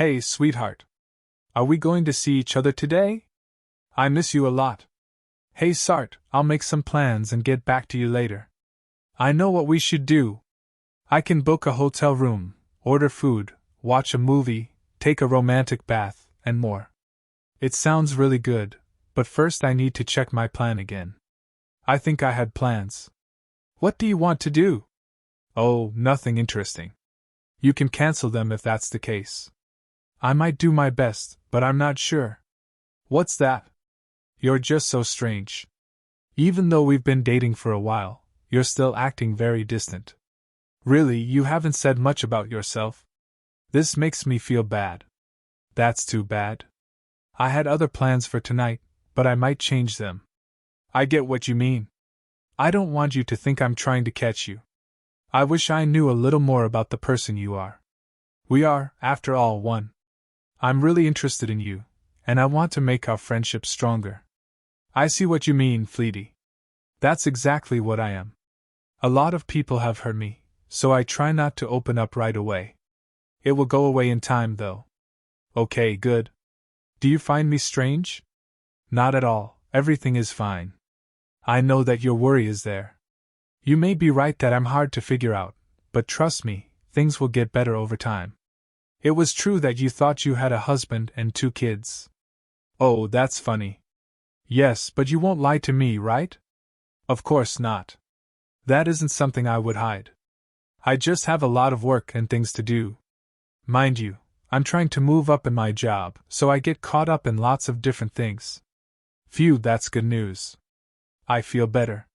Hey, sweetheart. Are we going to see each other today? I miss you a lot. Hey, Sart, I'll make some plans and get back to you later. I know what we should do. I can book a hotel room, order food, watch a movie, take a romantic bath, and more. It sounds really good, but first I need to check my plan again. I think I had plans. What do you want to do? Oh, nothing interesting. You can cancel them if that's the case. I might do my best, but I'm not sure. What's that? You're just so strange. Even though we've been dating for a while, you're still acting very distant. Really, you haven't said much about yourself. This makes me feel bad. That's too bad. I had other plans for tonight, but I might change them. I get what you mean. I don't want you to think I'm trying to catch you. I wish I knew a little more about the person you are. We are, after all, one. I'm really interested in you, and I want to make our friendship stronger. I see what you mean, Fleety. That's exactly what I am. A lot of people have hurt me, so I try not to open up right away. It will go away in time, though. Okay, good. Do you find me strange? Not at all, everything is fine. I know that your worry is there. You may be right that I'm hard to figure out, but trust me, things will get better over time. It was true that you thought you had a husband and 2 kids. Oh, that's funny. Yes, but you won't lie to me, right? Of course not. That isn't something I would hide. I just have a lot of work and things to do. Mind you, I'm trying to move up in my job, so I get caught up in lots of different things. Phew, that's good news. I feel better.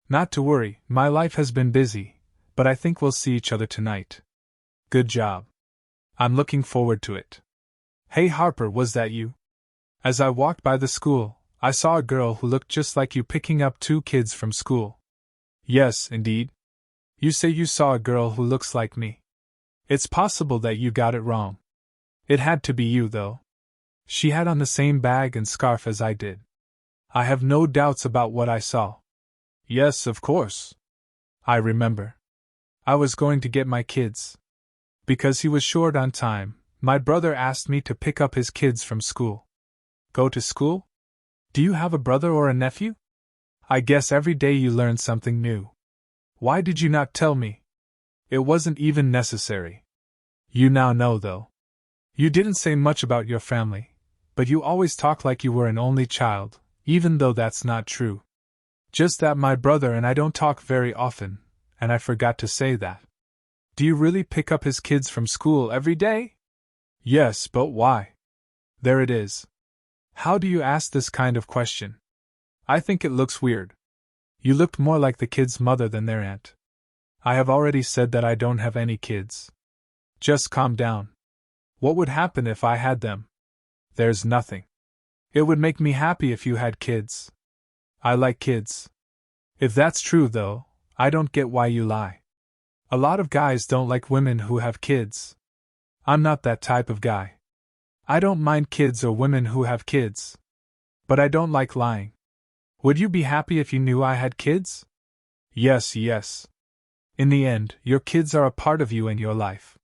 Not to worry, my life has been busy, but I think we'll see each other tonight. Good job. I'm looking forward to it. Hey Harper, was that you? As I walked by the school, I saw a girl who looked just like you picking up 2 kids from school. Yes, indeed. You say you saw a girl who looks like me. It's possible that you got it wrong. It had to be you, though. She had on the same bag and scarf as I did. I have no doubts about what I saw. Yes, of course. I remember. I was going to get my kids. Because he was short on time, my brother asked me to pick up his kids from school. Go to school? Do you have a brother or a nephew? I guess every day you learn something new. Why did you not tell me? It wasn't even necessary. You now know, though. You didn't say much about your family, but you always talk like you were an only child, even though that's not true. Just that my brother and I don't talk very often, and I forgot to say that. Do you really pick up his kids from school every day? Yes, but why? There it is. How do you ask this kind of question? I think it looks weird. You looked more like the kids' mother than their aunt. I have already said that I don't have any kids. Just calm down. What would happen if I had them? There's nothing. It would make me happy if you had kids. I like kids. If that's true, though, I don't get why you lie. A lot of guys don't like women who have kids. I'm not that type of guy. I don't mind kids or women who have kids. But I don't like lying. Would you be happy if you knew I had kids? Yes, yes. In the end, your kids are a part of you and your life.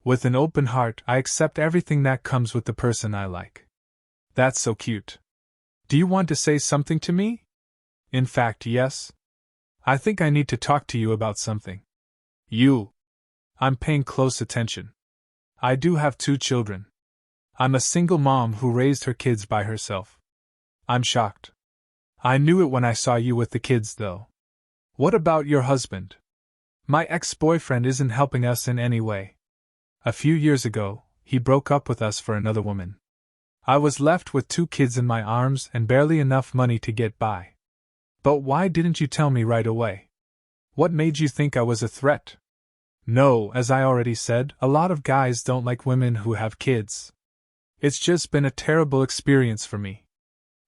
With an open heart, I accept everything that comes with the person I like. That's so cute. Do you want to say something to me? In fact, yes. I think I need to talk to you about something. You. I'm paying close attention. I do have 2 children. I'm a single mom who raised her kids by herself. I'm shocked. I knew it when I saw you with the kids, though. What about your husband? My ex-boyfriend isn't helping us in any way. A few years ago, he broke up with us for another woman. I was left with 2 kids in my arms and barely enough money to get by. But why didn't you tell me right away? What made you think I was a threat? No, as I already said, a lot of guys don't like women who have kids. It's just been a terrible experience for me.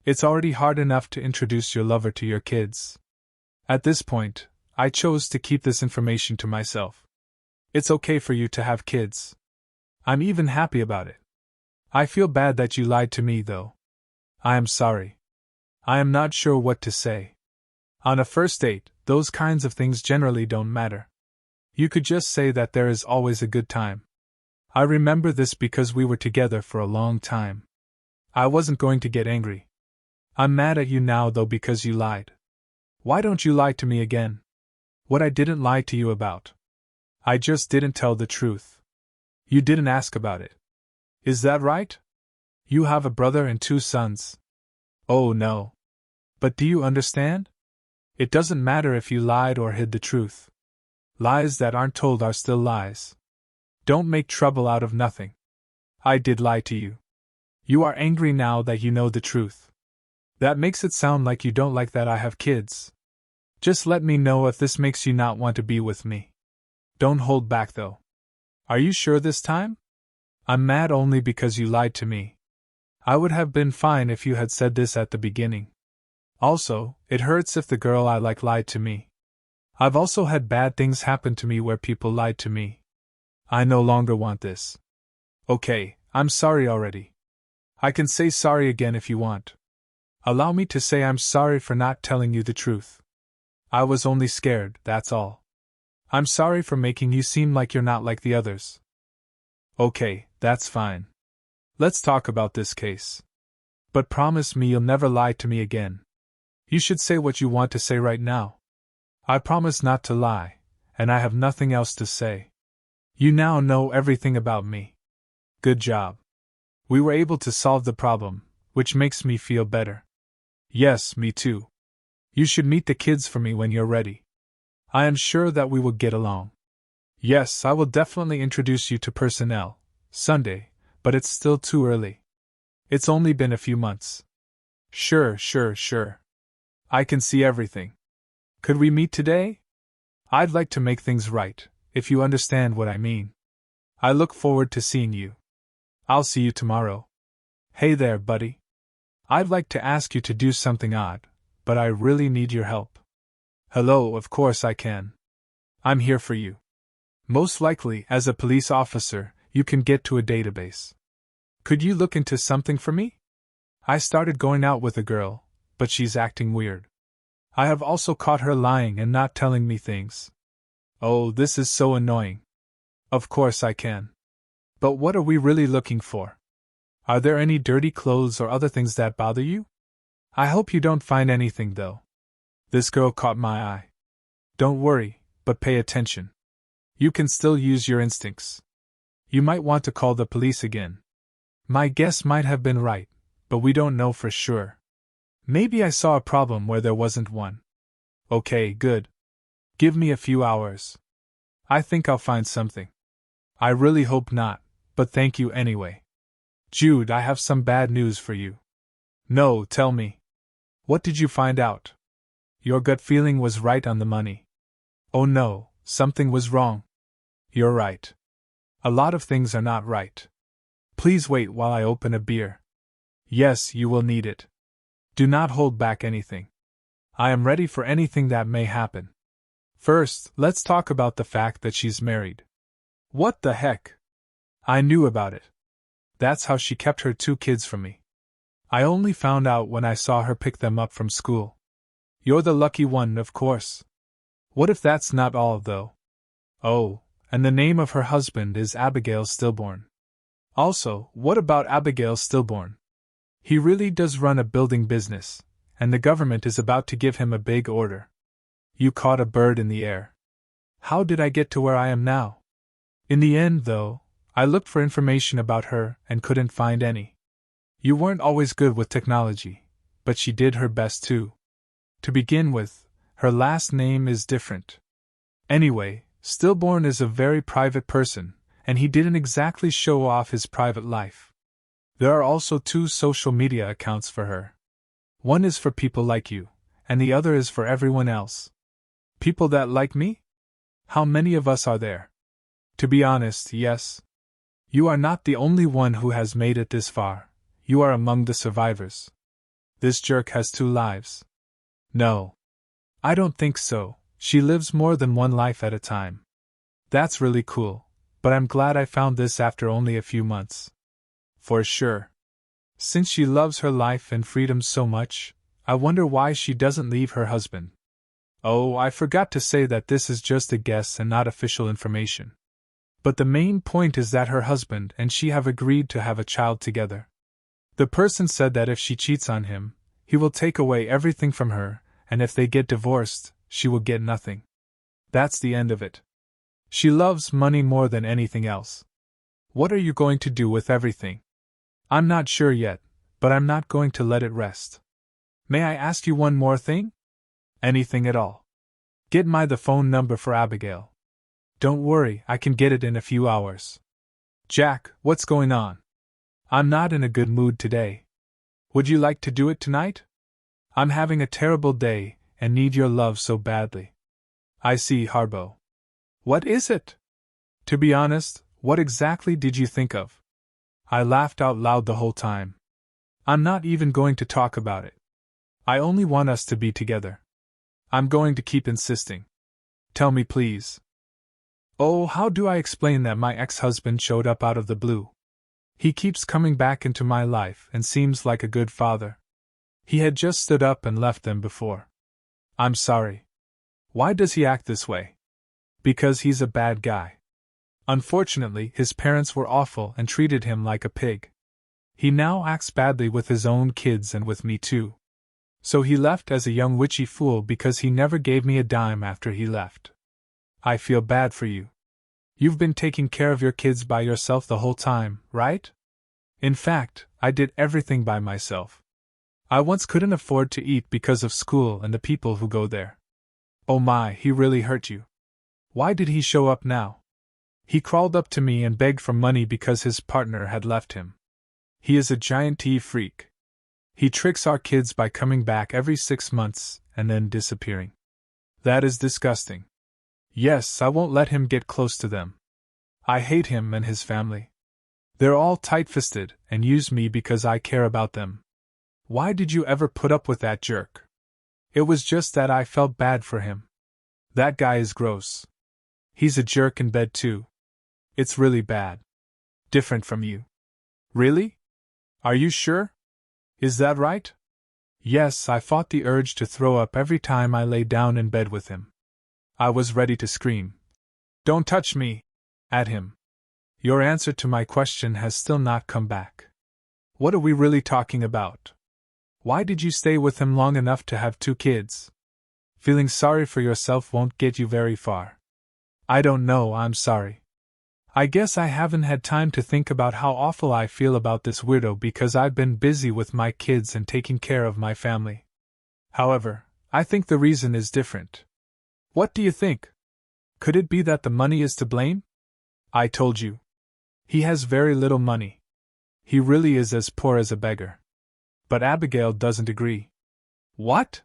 It's already hard enough to introduce your lover to your kids. At this point, I chose to keep this information to myself. It's okay for you to have kids. I'm even happy about it. I feel bad that you lied to me, though. I am sorry. I am not sure what to say. On a first date, those kinds of things generally don't matter. You could just say that there is always a good time. I remember this because we were together for a long time. I wasn't going to get angry. I'm mad at you now though because you lied. Why don't you lie to me again? What I didn't lie to you about. I just didn't tell the truth. You didn't ask about it. Is that right? You have a brother and 2 sons. Oh no. But do you understand? It doesn't matter if you lied or hid the truth. Lies that aren't told are still lies. Don't make trouble out of nothing. I did lie to you. You are angry now that you know the truth. That makes it sound like you don't like that I have kids. Just let me know if this makes you not want to be with me. Don't hold back though. Are you sure this time? I'm mad only because you lied to me. I would have been fine if you had said this at the beginning. Also, it hurts if the girl I like lied to me. I've also had bad things happen to me where people lied to me. I no longer want this. Okay, I'm sorry already. I can say sorry again if you want. Allow me to say I'm sorry for not telling you the truth. I was only scared, that's all. I'm sorry for making you seem like you're not like the others. Okay, that's fine. Let's talk about this case. But promise me you'll never lie to me again. You should say what you want to say right now. I promise not to lie, and I have nothing else to say. You now know everything about me. Good job. We were able to solve the problem, which makes me feel better. Yes, me too. You should meet the kids for me when you're ready. I am sure that we will get along. Yes, I will definitely introduce you to personnel, Sunday, but it's still too early. It's only been a few months. Sure. I can see everything. Could we meet today? I'd like to make things right, if you understand what I mean. I look forward to seeing you. I'll see you tomorrow. Hey there, buddy. I'd like to ask you to do something odd, but I really need your help. Hello, of course I can. I'm here for you. Most likely, as a police officer, you can get to a database. Could you look into something for me? I started going out with a girl, but she's acting weird. I have also caught her lying and not telling me things. Oh, this is so annoying. Of course I can. But what are we really looking for? Are there any dirty clothes or other things that bother you? I hope you don't find anything though. This girl caught my eye. Don't worry, but pay attention. You can still use your instincts. You might want to call the police again. My guess might have been right, but we don't know for sure. Maybe I saw a problem where there wasn't one. Okay, good. Give me a few hours. I think I'll find something. I really hope not, but thank you anyway. Jude, I have some bad news for you. No, tell me. What did you find out? Your gut feeling was right on the money. Oh no, something was wrong. You're right. A lot of things are not right. Please wait while I open a beer. Yes, you will need it. Do not hold back anything. I am ready for anything that may happen. First, let's talk about the fact that she's married. What the heck? I knew about it. That's how she kept her 2 kids from me. I only found out when I saw her pick them up from school. You're the lucky one, of course. What if that's not all, though? Oh, and the name of her husband is Abigail Stillborn. Also, what about Abigail Stillborn? He really does run a building business, and the government is about to give him a big order. You caught a bird in the air. How did I get to where I am now? In the end, though, I looked for information about her and couldn't find any. You weren't always good with technology, but she did her best too. To begin with, her last name is different. Anyway, Stillborn is a very private person, and he didn't exactly show off his private life. There are also 2 social media accounts for her. One is for people like you, and the other is for everyone else. People that like me? How many of us are there? To be honest, yes. You are not the only one who has made it this far. You are among the survivors. This jerk has 2 lives. No. I don't think so. She lives more than one life at a time. That's really cool, but I'm glad I found this after only a few months. For sure. Since she loves her life and freedom so much, I wonder why she doesn't leave her husband. Oh, I forgot to say that this is just a guess and not official information. But the main point is that her husband and she have agreed to have a child together. The person said that if she cheats on him, he will take away everything from her, and if they get divorced, she will get nothing. That's the end of it. She loves money more than anything else. What are you going to do with everything? I'm not sure yet, but I'm not going to let it rest. May I ask you one more thing? Anything at all. Get the phone number for Abigail. Don't worry, I can get it in a few hours. Jack, what's going on? I'm not in a good mood today. Would you like to do it tonight? I'm having a terrible day and need your love so badly. I see, Harbo. What is it? To be honest, what exactly did you think of? I laughed out loud the whole time. I'm not even going to talk about it. I only want us to be together. I'm going to keep insisting. Tell me, please. Oh, how do I explain that my ex-husband showed up out of the blue? He keeps coming back into my life and seems like a good father. He had just stood up and left them before. I'm sorry. Why does he act this way? Because he's a bad guy. Unfortunately, his parents were awful and treated him like a pig. He now acts badly with his own kids and with me too. So he left as a young witchy fool because he never gave me a dime after he left. I feel bad for you. You've been taking care of your kids by yourself the whole time, right? In fact, I did everything by myself. I once couldn't afford to eat because of school and the people who go there. Oh my, he really hurt you. Why did he show up now? He crawled up to me and begged for money because his partner had left him. He is a giant tea freak. He tricks our kids by coming back every 6 months and then disappearing. That is disgusting. Yes, I won't let him get close to them. I hate him and his family. They're all tight-fisted and use me because I care about them. Why did you ever put up with that jerk? It was just that I felt bad for him. That guy is gross. He's a jerk in bed too. It's really bad. Different from you. Really? Are you sure? Is that right? Yes, I fought the urge to throw up every time I lay down in bed with him. I was ready to scream. Don't touch me! At him. Your answer to my question has still not come back. What are we really talking about? Why did you stay with him long enough to have 2 kids? Feeling sorry for yourself won't get you very far. I don't know, I'm sorry. I guess I haven't had time to think about how awful I feel about this weirdo because I've been busy with my kids and taking care of my family. However, I think the reason is different. What do you think? Could it be that the money is to blame? I told you. He has very little money. He really is as poor as a beggar. But Abigail doesn't agree. What?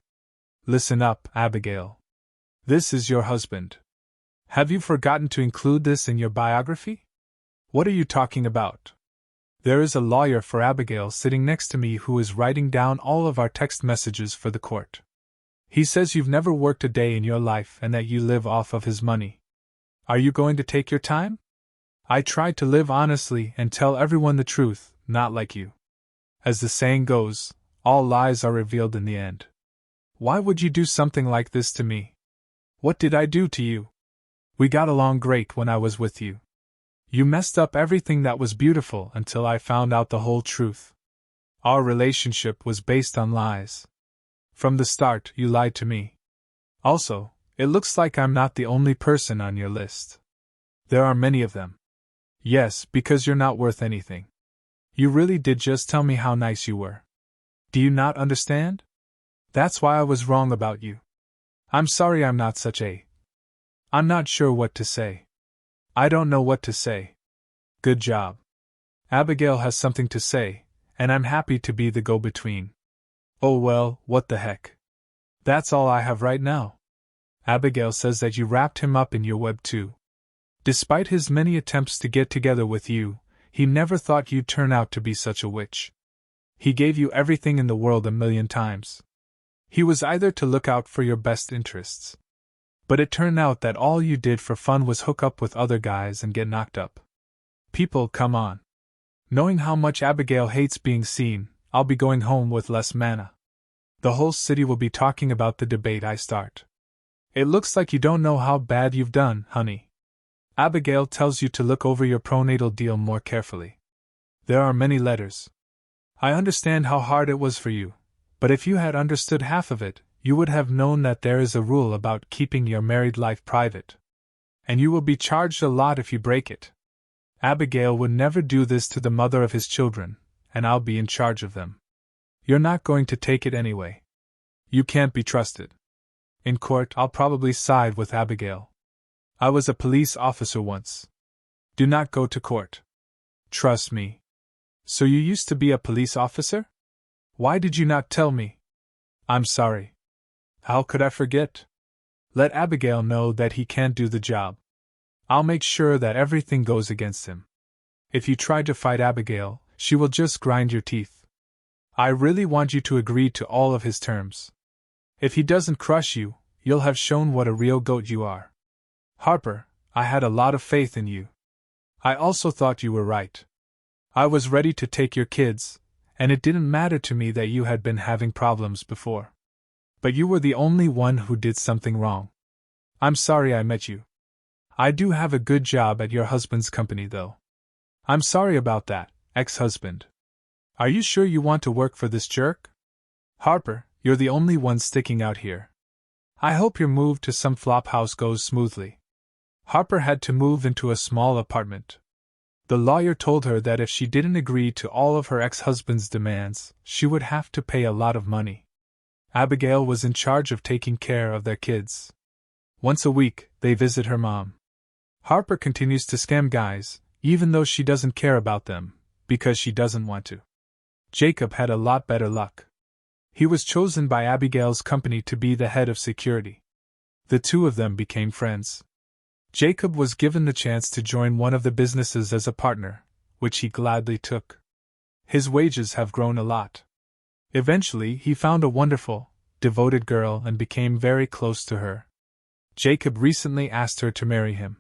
Listen up, Abigail. This is your husband. Have you forgotten to include this in your biography? What are you talking about? There is a lawyer for Abigail sitting next to me who is writing down all of our text messages for the court. He says you've never worked a day in your life and that you live off of his money. Are you going to take your time? I tried to live honestly and tell everyone the truth, not like you. As the saying goes, all lies are revealed in the end. Why would you do something like this to me? What did I do to you? We got along great when I was with you. You messed up everything that was beautiful until I found out the whole truth. Our relationship was based on lies. From the start, you lied to me. Also, it looks like I'm not the only person on your list. There are many of them. Yes, because you're not worth anything. You really did just tell me how nice you were. Do you not understand? That's why I was wrong about you. I'm sorry I'm not such a... I'm not sure what to say. I don't know what to say. Good job. Abigail has something to say, and I'm happy to be the go-between. Oh well, what the heck. That's all I have right now. Abigail says that you wrapped him up in your web too. Despite his many attempts to get together with you, he never thought you'd turn out to be such a witch. He gave you everything in the world 1,000,000 times. He was either to look out for your best interests. But it turned out that all you did for fun was hook up with other guys and get knocked up. People, come on. Knowing how much Abigail hates being seen, I'll be going home with less mana. The whole city will be talking about the debate I start. It looks like you don't know how bad you've done, honey. Abigail tells you to look over your pronatal deal more carefully. There are many letters. I understand how hard it was for you, but if you had understood half of it, you would have known that there is a rule about keeping your married life private. And you will be charged a lot if you break it. Abigail would never do this to the mother of his children, and I'll be in charge of them. You're not going to take it anyway. You can't be trusted. In court, I'll probably side with Abigail. I was a police officer once. Do not go to court. Trust me. So you used to be a police officer? Why did you not tell me? I'm sorry. How could I forget? Let Abigail know that he can't do the job. I'll make sure that everything goes against him. If you try to fight Abigail, she will just grind your teeth. I really want you to agree to all of his terms. If he doesn't crush you, you'll have shown what a real goat you are. Harper, I had a lot of faith in you. I also thought you were right. I was ready to take your kids, and it didn't matter to me that you had been having problems before. But you were the only one who did something wrong. I'm sorry I met you. I do have a good job at your husband's company, though. I'm sorry about that, ex-husband. Are you sure you want to work for this jerk? Harper, you're the only one sticking out here. I hope your move to some flop house goes smoothly. Harper had to move into a small apartment. The lawyer told her that if she didn't agree to all of her ex-husband's demands, she would have to pay a lot of money. Abigail was in charge of taking care of their kids. Once a week, they visit her mom. Harper continues to scam guys, even though she doesn't care about them, because she doesn't want to. Jacob had a lot better luck. He was chosen by Abigail's company to be the head of security. The two of them became friends. Jacob was given the chance to join one of the businesses as a partner, which he gladly took. His wages have grown a lot. Eventually, he found a wonderful, devoted girl and became very close to her. Jacob recently asked her to marry him.